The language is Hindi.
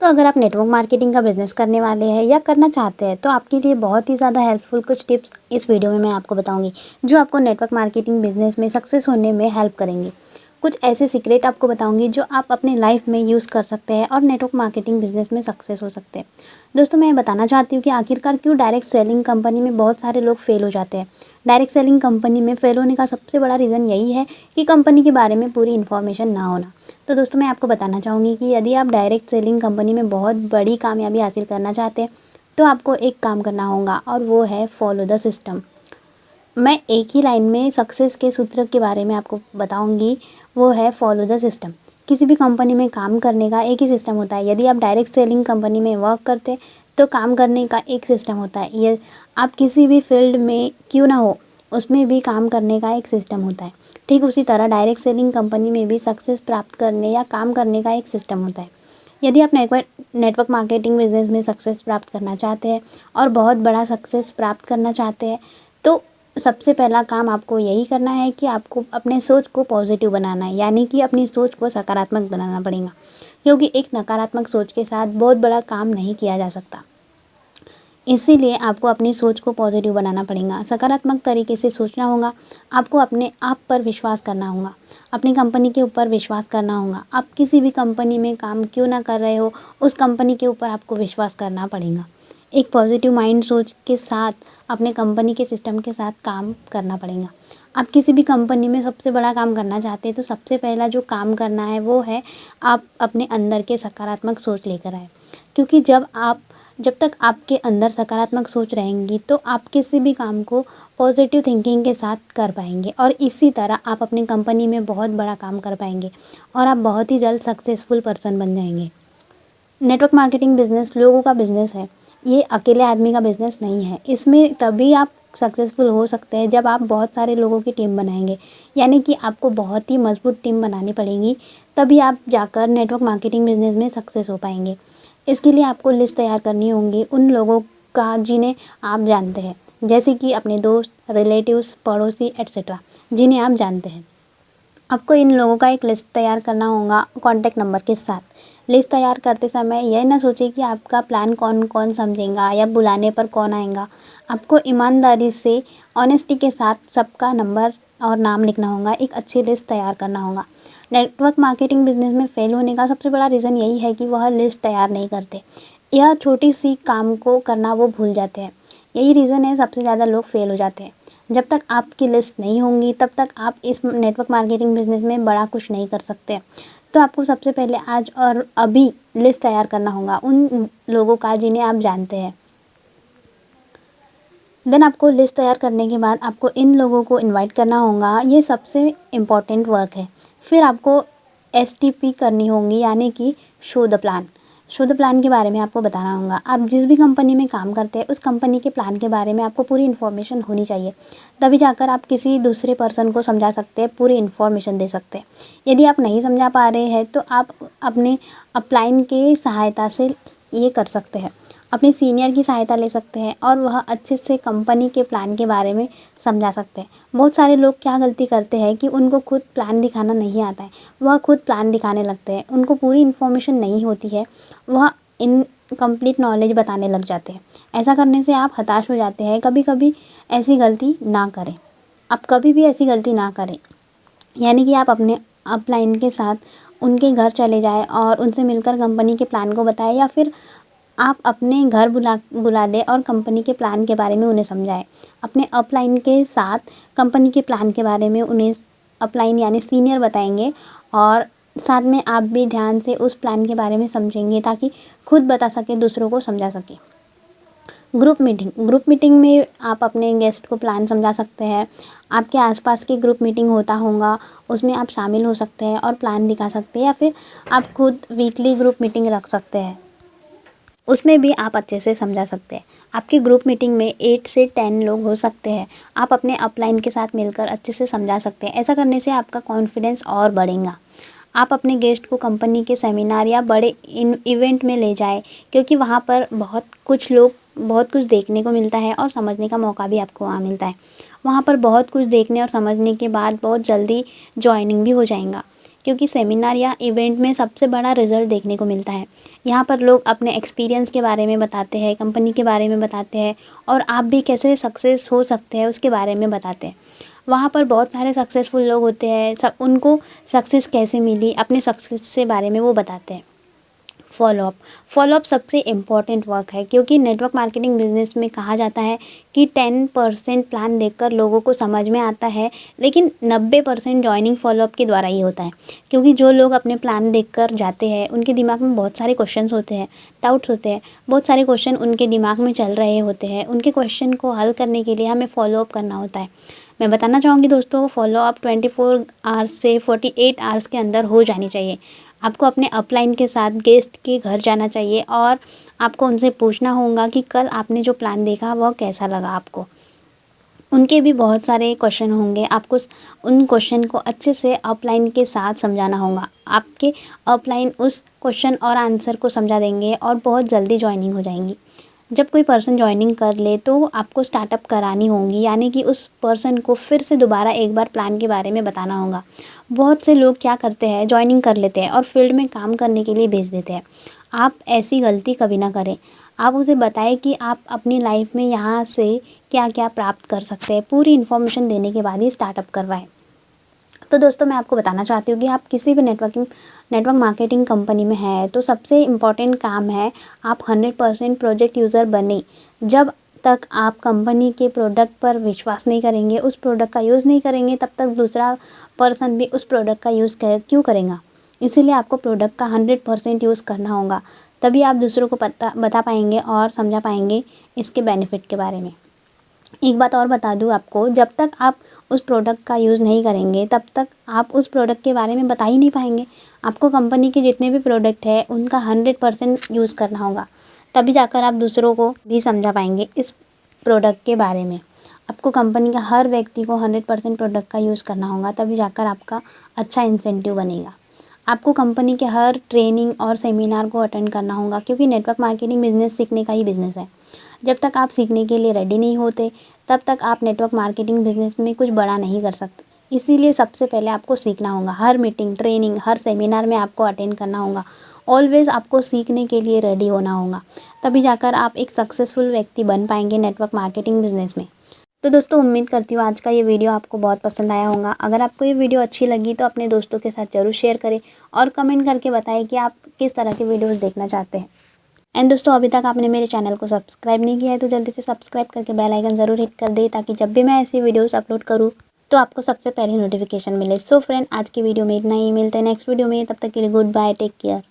तो अगर आप नेटवर्क मार्केटिंग का बिज़नेस करने वाले हैं या करना चाहते हैं तो आपके लिए बहुत ही ज़्यादा हेल्पफुल कुछ टिप्स इस वीडियो में मैं आपको बताऊंगी जो आपको नेटवर्क मार्केटिंग बिज़नेस में सक्सेस होने में हेल्प करेंगी। कुछ ऐसे सीक्रेट आपको बताऊंगी जो आप अपने लाइफ में यूज़ कर सकते हैं और नेटवर्क मार्केटिंग बिज़नेस में सक्सेस हो सकते हैं। दोस्तों, मैं बताना चाहती हूँ कि आखिरकार क्यों डायरेक्ट सेलिंग कंपनी में बहुत सारे लोग फेल हो जाते हैं। डायरेक्ट सेलिंग कंपनी में फेल होने का सबसे बड़ा रीज़न यही है कि कंपनी के बारे में पूरी इन्फॉर्मेशन ना होना। तो दोस्तों, मैं आपको बताना चाहूँगी कि यदि आप डायरेक्ट सेलिंग कंपनी में बहुत बड़ी कामयाबी हासिल करना चाहते हैं तो आपको एक काम करना होगा और वो है फॉलो द सिस्टम। मैं एक ही लाइन में सक्सेस के सूत्र के बारे में आपको बताऊंगी, वो है फॉलो द सिस्टम। किसी भी कंपनी में काम करने का एक ही सिस्टम होता है। यदि आप डायरेक्ट सेलिंग कंपनी में वर्क करते तो काम करने का एक सिस्टम होता है। ये आप किसी भी फील्ड में क्यों ना हो, उसमें भी काम करने का एक सिस्टम होता है। ठीक उसी तरह डायरेक्ट सेलिंग कंपनी में भी सक्सेस प्राप्त करने या काम करने का एक सिस्टम होता है। यदि आप नेटवर्क मार्केटिंग बिजनेस में सक्सेस प्राप्त करना चाहते हैं और बहुत बड़ा सक्सेस प्राप्त करना चाहते हैं तो सबसे पहला काम आपको यही करना है कि आपको अपने सोच को पॉजिटिव बनाना है, यानी कि अपनी सोच को सकारात्मक बनाना पड़ेगा। क्योंकि एक नकारात्मक सोच के साथ बहुत बड़ा काम नहीं किया जा सकता। इसीलिए आपको अपनी सोच को पॉजिटिव बनाना पड़ेगा, सकारात्मक तरीके से सोचना होगा। आपको अपने आप पर विश्वास करना होगा, अपनी कंपनी के ऊपर विश्वास करना होगा। आप किसी भी कंपनी में काम क्यों ना कर रहे हो, उस कंपनी के ऊपर आपको विश्वास करना पड़ेगा। एक पॉजिटिव माइंड सोच के साथ अपने कंपनी के सिस्टम के साथ काम करना पड़ेगा। आप किसी भी कंपनी में सबसे बड़ा काम करना चाहते हैं तो सबसे पहला जो काम करना है वो है आप अपने अंदर के सकारात्मक सोच लेकर आए। क्योंकि जब तक आपके अंदर सकारात्मक सोच रहेंगी तो आप किसी भी काम को पॉजिटिव थिंकिंग के साथ कर पाएंगे और इसी तरह आप अपनी कंपनी में बहुत बड़ा काम कर पाएंगे और आप बहुत ही जल्द सक्सेसफुल पर्सन बन जाएंगे। नेटवर्क मार्केटिंग बिजनेस लोगों का बिजनेस है, ये अकेले आदमी का बिजनेस नहीं है। इसमें तभी आप सक्सेसफुल हो सकते हैं जब आप बहुत सारे लोगों की टीम बनाएंगे, यानी कि आपको बहुत ही मजबूत टीम बनानी पड़ेगी, तभी आप जाकर नेटवर्क मार्केटिंग बिजनेस में सक्सेस हो पाएंगे। इसके लिए आपको लिस्ट तैयार करनी होगी उन लोगों का जिन्हें आप जानते हैं, जैसे कि अपने दोस्त, रिलेटिव्स, पड़ोसी एट्सेट्रा, जिन्हें आप जानते हैं। आपको इन लोगों का एक लिस्ट तैयार करना होगा कॉन्टैक्ट नंबर के साथ। लिस्ट तैयार करते समय यह ना सोचिए कि आपका प्लान कौन कौन समझेगा या बुलाने पर कौन आएगा। आपको ईमानदारी से, ऑनेस्टी के साथ सबका नंबर और नाम लिखना होगा, एक अच्छी लिस्ट तैयार करना होगा। नेटवर्क मार्केटिंग बिजनेस में फेल होने का सबसे बड़ा रीज़न यही है कि वह लिस्ट तैयार नहीं करते। यह छोटी सी काम को करना वो भूल जाते हैं। यही रीज़न है सबसे ज़्यादा लोग फेल हो जाते हैं। जब तक आपकी लिस्ट नहीं होंगी तब तक आप इस नेटवर्क मार्केटिंग बिजनेस में बड़ा कुछ नहीं कर सकते। तो आपको सबसे पहले आज और अभी लिस्ट तैयार करना होगा उन लोगों का जिन्हें आप जानते हैं। देन आपको लिस्ट तैयार करने के बाद आपको इन लोगों को इनवाइट करना होगा, ये सबसे इम्पॉर्टेंट वर्क है। फिर आपको STP करनी होगी, यानी कि show the plan. Show the plan के बारे में आपको बताना होगा। आप जिस भी कंपनी में काम करते हैं उस कंपनी के प्लान के बारे में आपको पूरी इन्फॉर्मेशन होनी चाहिए, तभी जाकर आप किसी दूसरे पर्सन को समझा सकते हैं, पूरी इन्फॉर्मेशन दे सकते हैं। यदि आप नहीं समझा पा रहे हैं तो आप अपने अपलाइन की सहायता से ये कर सकते हैं, अपने सीनियर की सहायता ले सकते हैं और वह अच्छे से कंपनी के प्लान के बारे में समझा सकते हैं। बहुत सारे लोग क्या गलती करते हैं कि उनको खुद प्लान दिखाना नहीं आता है, वह खुद प्लान दिखाने लगते हैं, उनको पूरी इन्फॉर्मेशन नहीं होती है, वह इनकम्प्लीट नॉलेज बताने लग जाते हैं। ऐसा करने से आप हताश हो जाते हैं। कभी कभी ऐसी गलती ना करें, आप कभी भी ऐसी गलती ना करें, यानी कि आप अपने अपलाइन के साथ उनके घर चले जाएं और उनसे मिलकर कंपनी के प्लान को बताएं, या फिर आप अपने घर बुला दें और कंपनी के प्लान के बारे में उन्हें समझाएं। अपने अपलाइन के साथ कंपनी के प्लान के बारे में उन्हें अपलाइन यानी सीनियर बताएंगे और साथ में आप भी ध्यान से उस प्लान के बारे में समझेंगे ताकि खुद बता सके, दूसरों को समझा सके। ग्रुप मीटिंग में आप अपने गेस्ट को प्लान समझा सकते हैं। आपके आसपास की ग्रुप मीटिंग होता होगा, उसमें आप शामिल हो सकते हैं और प्लान दिखा सकते हैं, या फिर आप खुद वीकली ग्रुप मीटिंग रख सकते हैं, उसमें भी आप अच्छे से समझा सकते हैं। आपकी ग्रुप मीटिंग में 8 से 10 लोग हो सकते हैं। आप अपने अपलाइन के साथ मिलकर अच्छे से समझा सकते हैं। ऐसा करने से आपका कॉन्फिडेंस और बढ़ेगा। आप अपने गेस्ट को कंपनी के सेमिनार या बड़े इवेंट में ले जाएं, क्योंकि वहाँ पर बहुत कुछ देखने को मिलता है और समझने का मौका भी आपको वहाँ मिलता है। वहाँ पर बहुत कुछ देखने और समझने के बाद बहुत जल्दी जॉइनिंग भी हो जाएगा। क्योंकि सेमिनार या इवेंट में सबसे बड़ा रिज़ल्ट देखने को मिलता है। यहाँ पर लोग अपने एक्सपीरियंस के बारे में बताते हैं, कंपनी के बारे में बताते हैं और आप भी कैसे सक्सेस हो सकते हैं उसके बारे में बताते हैं। वहाँ पर बहुत सारे सक्सेसफुल लोग होते हैं, सब उनको सक्सेस कैसे मिली, अपने सक्सेस के बारे में वो बताते हैं। फॉलोअप सबसे इम्पॉर्टेंट वर्क है, क्योंकि नेटवर्क मार्केटिंग बिजनेस में कहा जाता है कि 10% प्लान देखकर लोगों को समझ में आता है, लेकिन 90% जॉइनिंग फॉलोअप के द्वारा ही होता है। क्योंकि जो लोग अपने प्लान देखकर जाते हैं उनके दिमाग में बहुत सारे क्वेश्चंस होते हैं, डाउट्स होते हैं, बहुत सारे क्वेश्चन उनके दिमाग में चल रहे होते हैं। उनके क्वेश्चन को हल करने के लिए हमें फॉलोअप करना होता है। मैं बताना चाहूँगी दोस्तों, फॉलोअप 24 आवर्स से 48 आवर्स के अंदर हो जानी चाहिए। आपको अपने अपलाइन के साथ गेस्ट के घर जाना चाहिए और आपको उनसे पूछना होगा कि कल आपने जो प्लान देखा वह कैसा लगा आपको। उनके भी बहुत सारे क्वेश्चन होंगे, आपको उन क्वेश्चन को अच्छे से अपलाइन के साथ समझाना होगा। आपके अपलाइन उस क्वेश्चन और आंसर को समझा देंगे और बहुत जल्दी जॉइनिंग हो जाएंगी। जब कोई पर्सन जॉइनिंग कर ले तो आपको स्टार्टअप करानी होगी, यानी कि उस पर्सन को फिर से दोबारा एक बार प्लान के बारे में बताना होगा। बहुत से लोग क्या करते हैं, जॉइनिंग कर लेते हैं और फील्ड में काम करने के लिए भेज देते हैं। आप ऐसी गलती कभी ना करें। आप उसे बताएं कि आप अपनी लाइफ में यहाँ से क्या क्या प्राप्त कर सकते हैं। पूरी इन्फॉर्मेशन देने के बाद ही स्टार्टअप करवाएं। तो दोस्तों, मैं आपको बताना चाहती हूँ कि आप किसी भी नेटवर्क मार्केटिंग कंपनी में हैं तो सबसे इम्पॉर्टेंट काम है आप 100% प्रोजेक्ट यूज़र बने। जब तक आप कंपनी के प्रोडक्ट पर विश्वास नहीं करेंगे, उस प्रोडक्ट का यूज़ नहीं करेंगे, तब तक दूसरा पर्सन भी उस प्रोडक्ट का यूज़ क्यों करेगा। इसीलिए आपको प्रोडक्ट का 100% यूज़ करना होगा, तभी आप दूसरों को बता पाएंगे और समझा पाएंगे इसके बेनिफिट के बारे में। एक बात और बता दूँ आपको, जब तक आप उस प्रोडक्ट का यूज़ नहीं करेंगे तब तक आप उस प्रोडक्ट के बारे में बता ही नहीं पाएंगे। आपको कंपनी के जितने भी प्रोडक्ट है उनका 100% यूज़ करना होगा, तभी जाकर आप दूसरों को भी समझा पाएंगे इस प्रोडक्ट के बारे में। आपको कंपनी का हर व्यक्ति को 100% प्रोडक्ट का यूज़ करना होगा, तभी जाकर आपका अच्छा इंसेंटिव बनेगा। आपको कंपनी के हर ट्रेनिंग और सेमिनार को अटेंड करना होगा, क्योंकि नेटवर्क मार्केटिंग बिजनेस सीखने का ही बिज़नेस है। जब तक आप सीखने के लिए रेडी नहीं होते तब तक आप नेटवर्क मार्केटिंग बिजनेस में कुछ बड़ा नहीं कर सकते। इसीलिए सबसे पहले आपको सीखना होगा। हर मीटिंग, ट्रेनिंग, हर सेमिनार में आपको अटेंड करना होगा। ऑलवेज़ आपको सीखने के लिए रेडी होना होगा, तभी जाकर आप एक सक्सेसफुल व्यक्ति बन पाएंगे नेटवर्क मार्केटिंग बिजनेस में। तो दोस्तों, उम्मीद करती हूँ आज का ये वीडियो आपको बहुत पसंद आया होगा। अगर आपको ये वीडियो अच्छी लगी तो अपने दोस्तों के साथ ज़रूर शेयर करें और कमेंट करके बताएं कि आप किस तरह के वीडियोस देखना चाहते हैं। एंड दोस्तों, अभी तक आपने मेरे चैनल को सब्सक्राइब नहीं किया है तो जल्दी से सब्सक्राइब करके बेल आइकन ज़रूर हिट कर दें, ताकि जब भी मैं ऐसी वीडियोस अपलोड करूँ तो आपको सबसे पहले नोटिफिकेशन मिले। सो फ्रेंड, आज की वीडियो में इतना ही। मिलते हैं नेक्स्ट वीडियो में, तब तक के लिए गुड बाय, टेक केयर।